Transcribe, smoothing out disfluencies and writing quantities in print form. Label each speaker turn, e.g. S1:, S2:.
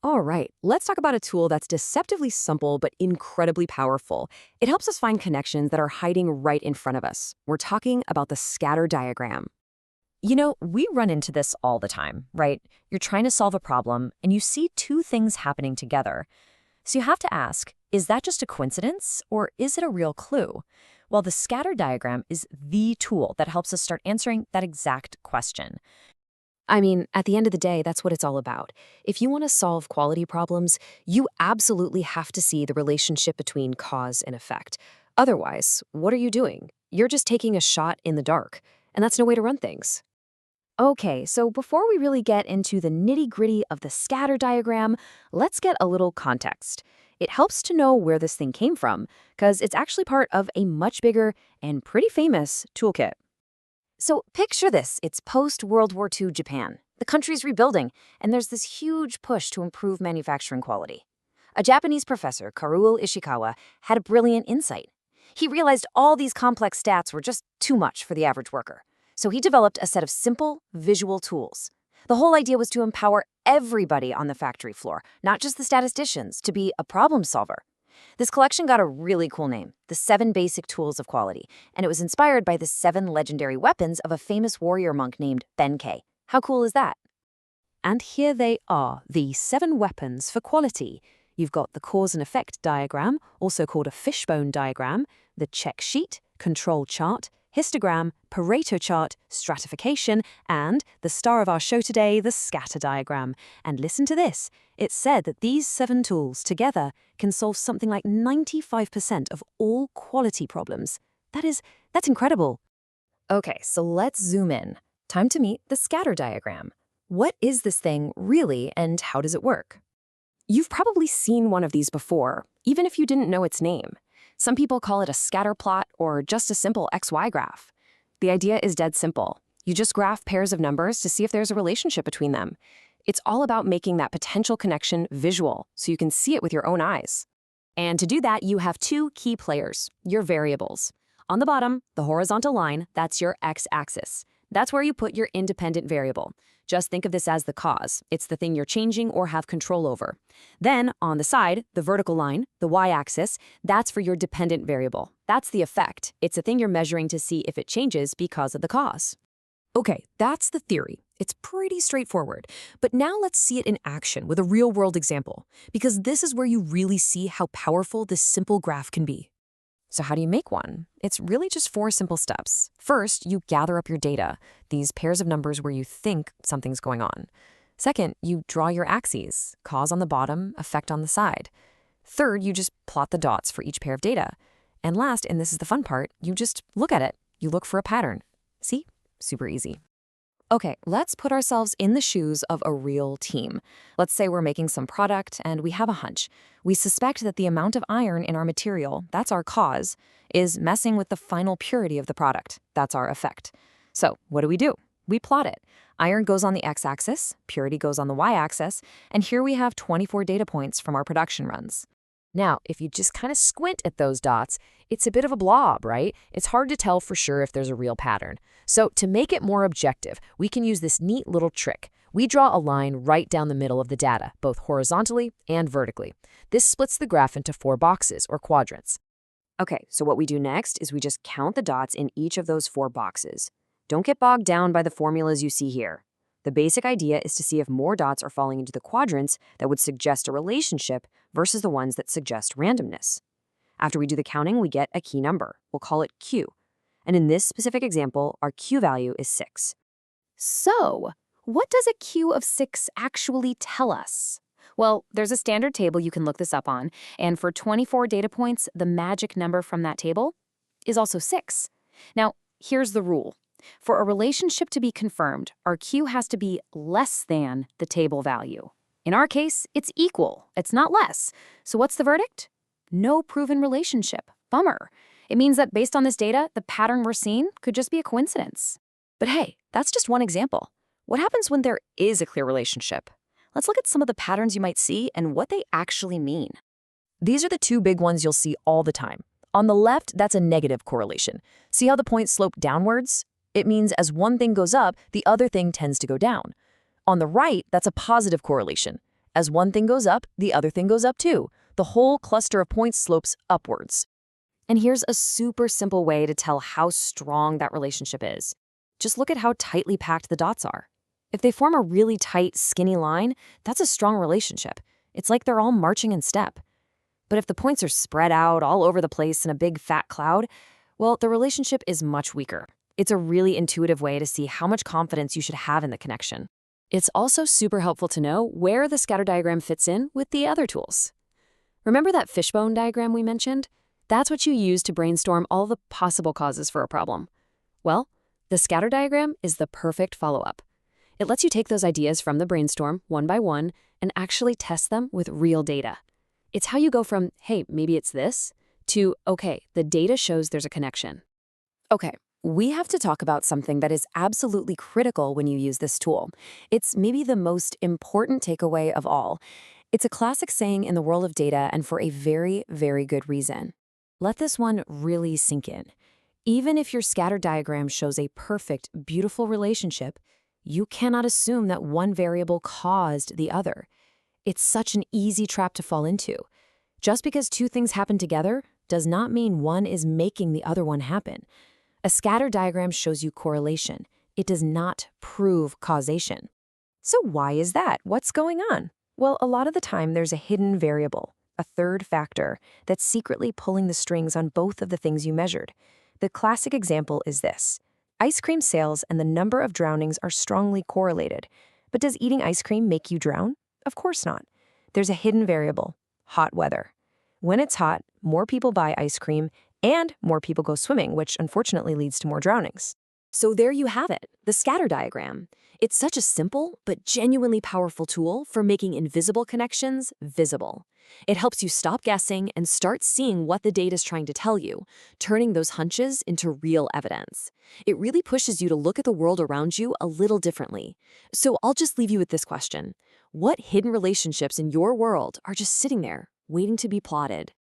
S1: All right, let's talk about a tool that's deceptively simple but incredibly powerful. It helps us find connections that are hiding right in front of us. We're talking about the scatter diagram.
S2: We run into this all the time, right? You're trying to solve a problem and you see two things happening together. So you have to ask, is that just a coincidence or is it a real clue? Well, the scatter diagram is the tool that helps us start answering that exact question.
S1: I mean, at the end of the day, that's what it's all about. If you want to solve quality problems, you absolutely have to see the relationship between cause and effect. Otherwise, what are you doing? You're just taking a shot in the dark, and that's no way to run things. Okay, so before we really get into the nitty-gritty of the scatter diagram, let's get a little context. It helps to know where this thing came from, because it's actually part of a much bigger and pretty famous toolkit. So picture this, it's post-World War II Japan. The country's rebuilding, and there's this huge push to improve manufacturing quality. A Japanese professor, Karuo Ishikawa, had a brilliant insight. He realized all these complex stats were just too much for the average worker. So he developed a set of simple, visual tools. The whole idea was to empower everybody on the factory floor, not just the statisticians, to be a problem solver. This collection got a really cool name, the 7 Basic Tools of Quality, and it was inspired by the 7 legendary weapons of a famous warrior monk named Benkei. How cool is that? And here they are, the 7 weapons for quality. You've got the cause and effect diagram, also called a fishbone diagram, the check sheet, control chart, histogram, Pareto chart, stratification, and the star of our show today, the scatter diagram. And listen to this. It's said that these 7 tools together can solve something like 95% of all quality problems. That's incredible. Okay, so let's zoom in. Time to meet the scatter diagram. What is this thing really, and how does it work? You've probably seen one of these before, even if you didn't know its name. Some people call it a scatter plot or just a simple XY graph. The idea is dead simple. You just graph pairs of numbers to see if there's a relationship between them. It's all about making that potential connection visual so you can see it with your own eyes. And to do that, you have 2 key players, your variables. On the bottom, the horizontal line, that's your x-axis. That's where you put your independent variable. Just think of this as the cause. It's the thing you're changing or have control over. Then, on the side, the vertical line, the y-axis, that's for your dependent variable. That's the effect. It's a thing you're measuring to see if it changes because of the cause. Okay, that's the theory. It's pretty straightforward. But now let's see it in action with a real-world example, because this is where you really see how powerful this simple graph can be. So how do you make one? It's really just 4 simple steps. First, you gather up your data, these pairs of numbers where you think something's going on. Second, you draw your axes, cause on the bottom, effect on the side. Third, you just plot the dots for each pair of data. And last, and this is the fun part, you just look at it. You look for a pattern. See? Super easy. Okay, let's put ourselves in the shoes of a real team. Let's say we're making some product and we have a hunch. We suspect that the amount of iron in our material, that's our cause, is messing with the final purity of the product. That's our effect. So what do? We plot it. Iron goes on the x-axis, purity goes on the y-axis, and here we have 24 data points from our production runs. Now, if you just kind of squint at those dots, it's a bit of a blob, right? It's hard to tell for sure if there's a real pattern. So to make it more objective, we can use this neat little trick. We draw a line right down the middle of the data, both horizontally and vertically. This splits the graph into 4 boxes or quadrants. Okay, so what we do next is we just count the dots in each of those 4 boxes. Don't get bogged down by the formulas you see here. The basic idea is to see if more dots are falling into the quadrants that would suggest a relationship versus the ones that suggest randomness. After we do the counting, we get a key number. We'll call it Q. And in this specific example, our Q value is 6. So, what does a Q of 6 actually tell us? Well, there's a standard table you can look this up on, and for 24 data points, the magic number from that table is also 6. Now, here's the rule. For a relationship to be confirmed, our Q has to be less than the table value. In our case, it's equal. It's not less. So what's the verdict? No proven relationship. Bummer. It means that based on this data, the pattern we're seeing could just be a coincidence. But hey, that's just one example. What happens when there is a clear relationship? Let's look at some of the patterns you might see and what they actually mean. These are the 2 big ones you'll see all the time. On the left, that's a negative correlation. See how the points slope downwards? It means as one thing goes up, the other thing tends to go down. On the right, that's a positive correlation.
S2: As one thing goes up, the other thing goes up too. The whole cluster of points slopes upwards.
S1: And here's a super simple way to tell how strong that relationship is. Just look at how tightly packed the dots are. If they form a really tight, skinny line, that's a strong relationship. It's like they're all marching in step. But if the points are spread out all over the place in a big fat cloud, well, the relationship is much weaker. It's a really intuitive way to see how much confidence you should have in the connection. It's also super helpful to know where the scatter diagram fits in with the other tools. Remember that fishbone diagram we mentioned? That's what you use to brainstorm all the possible causes for a problem. Well, the scatter diagram is the perfect follow-up. It lets you take those ideas from the brainstorm one by one and actually test them with real data. It's how you go from, hey, maybe it's this, to, okay, the data shows there's a connection. Okay, we have to talk about something that is absolutely critical when you use this tool. It's maybe the most important takeaway of all. It's a classic saying in the world of data, and for a very, very good reason. Let this one really sink in. Even if your scatter diagram shows a perfect, beautiful relationship, you cannot assume that one variable caused the other. It's such an easy trap to fall into. Just because two things happen together does not mean one is making the other one happen. A scatter diagram shows you correlation. It does not prove causation. So why is that? What's going on? Well, a lot of the time there's a hidden variable, a third factor, that's secretly pulling the strings on both of the things you measured. The classic example is this. Ice cream sales and the number of drownings are strongly correlated. But does eating ice cream make you drown? Of course not. There's a hidden variable, hot weather. When it's hot, more people buy ice cream and more people go swimming, which unfortunately leads to more drownings. So there you have it, the scatter diagram. It's such a simple but genuinely powerful tool for making invisible connections visible. It helps you stop guessing and start seeing what the data is trying to tell you, turning those hunches into real evidence. It really pushes you to look at the world around you a little differently. So I'll just leave you with this question. What hidden relationships in your world are just sitting there, waiting to be plotted?